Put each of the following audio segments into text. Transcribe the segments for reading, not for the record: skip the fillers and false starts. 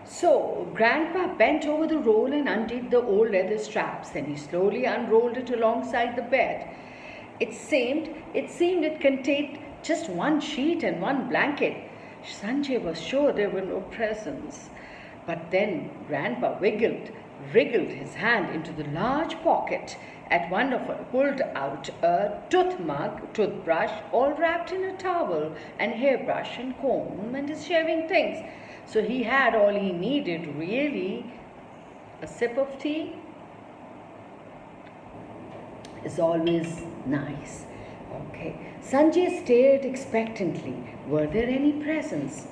So Grandpa bent over the roll and undid the old leather straps. Then he slowly unrolled it alongside the bed. It seemed it contained just one sheet and one blanket. Sanjay was sure there were no presents. But then Grandpa wriggled his hand into the large pocket at one of her, pulled out a toothbrush, all wrapped in a towel, and hairbrush and comb and his shaving things. So he had all he needed, really. A sip of tea is always nice. Okay. Sanjay stared expectantly. Were there any presents?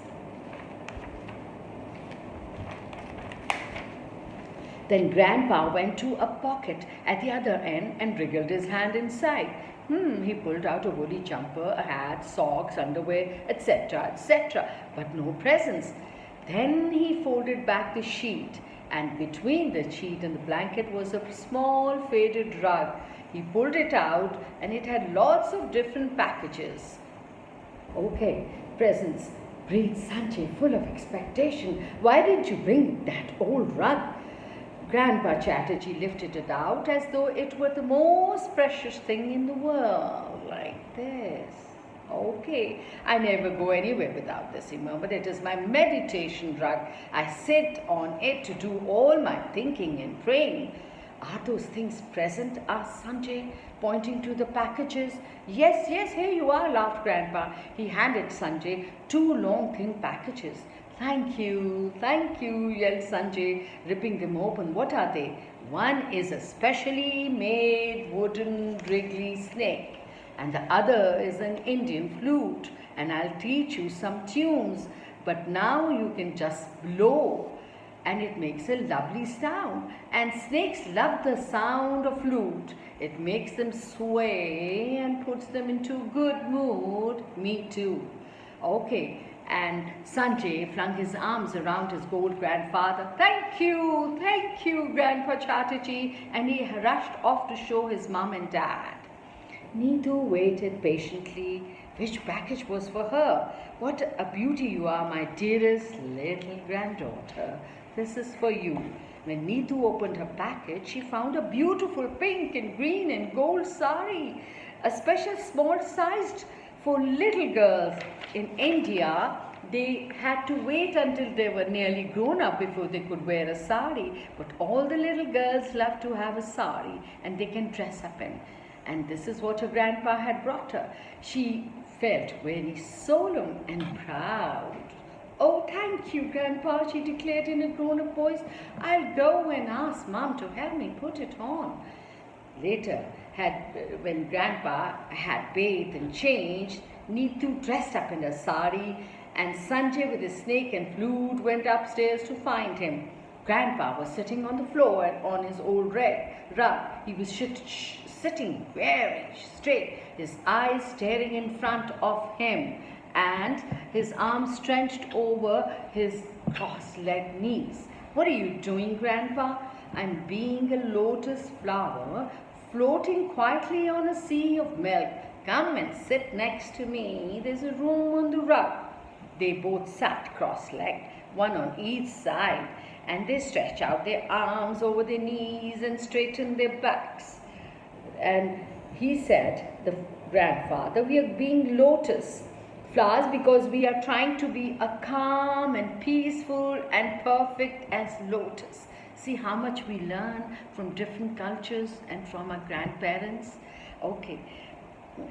Then Grandpa went to a pocket at the other end and wriggled his hand inside. He pulled out a woolly jumper, a hat, socks, underwear, etc., etc., but no presents. Then he folded back the sheet, and between the sheet and the blanket was a small faded rug. He pulled it out, and it had lots of different packages. Okay, presents, breathed Sanjay, full of expectation. Why didn't you bring that old rug? Grandpa Chatterjee lifted it out as though it were the most precious thing in the world, like this. Okay, I never go anywhere without this, he murmured. It is my meditation rug. I sit on it to do all my thinking and praying. Are those things present? Asked Sanjay, pointing to the packages. Yes, here you are, laughed Grandpa. He handed Sanjay two long, thin packages. Thank you, yelled Sanjay, ripping them open. What are they? One is a specially made wooden wriggly snake, and the other is an Indian flute, and I'll teach you some tunes, but now you can just blow, and it makes a lovely sound, and snakes love the sound of flute. It makes them sway and puts them into a good mood. Me too. Okay. And Sanjay flung his arms around his old grandfather. Thank you, Grandpa Chatterjee. And he rushed off to show his mum and dad. Neetu waited patiently. Which package was for her? What a beauty you are, my dearest little granddaughter. This is for you. When Neetu opened her package, she found a beautiful pink and green and gold sari, a special small-sized for little girls. In India, they had to wait until they were nearly grown up before they could wear a sari. But all the little girls love to have a sari and they can dress up in. And this is what her grandpa had brought her. She felt very solemn and proud. Oh, thank you, Grandpa, she declared in a grown-up voice. I'll go and ask Mom to help me put it on. Later, when Grandpa had bathed and changed, Neetu dressed up in a sari, and Sanjay with his snake and flute went upstairs to find him. Grandpa was sitting on the floor on his old rug. He was sitting very straight, his eyes staring in front of him, and his arms stretched over his cross-legged knees. What are you doing, Grandpa? I'm being a lotus flower floating quietly on a sea of milk. Come and sit next to me. There's a room on the rug. They both sat cross-legged, one on each side, and they stretched out their arms over their knees and straightened their backs. And he said, the grandfather, we are being lotus flowers because we are trying to be a calm and peaceful and perfect as lotus. See how much we learn from different cultures and from our grandparents. Okay.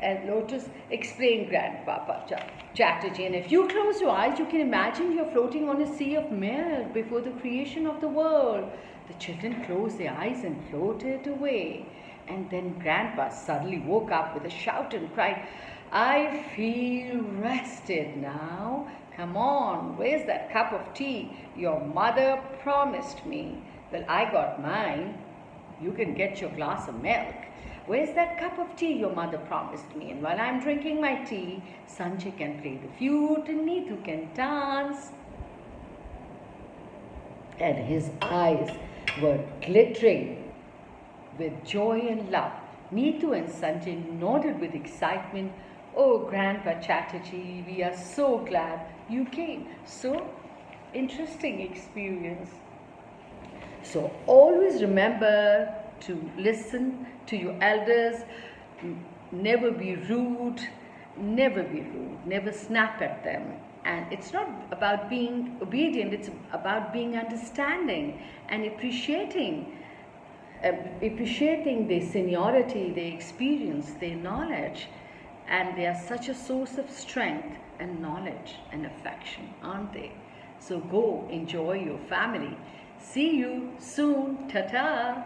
And lotus, explained Grandpapa Chatterjee. And if you close your eyes, you can imagine you're floating on a sea of milk before the creation of the world. The children closed their eyes and floated away. And then Grandpa suddenly woke up with a shout and cried, I feel rested now. Come on, where's that cup of tea your mother promised me? Well, I got mine. You can get your glass of milk. Where's that cup of tea your mother promised me? And while I'm drinking my tea, Sanjay can play the flute and Neetu can dance. And his eyes were glittering with joy and love. Neetu and Sanjay nodded with excitement. Oh, Grandpa Chatterjee, we are so glad you came. So, interesting experience. So always remember to listen to your elders, never be rude, never snap at them. And it's not about being obedient, it's about being understanding and appreciating their seniority, their experience, their knowledge. And they are such a source of strength and knowledge and affection, aren't they? So go enjoy your family. See you soon. Ta ta.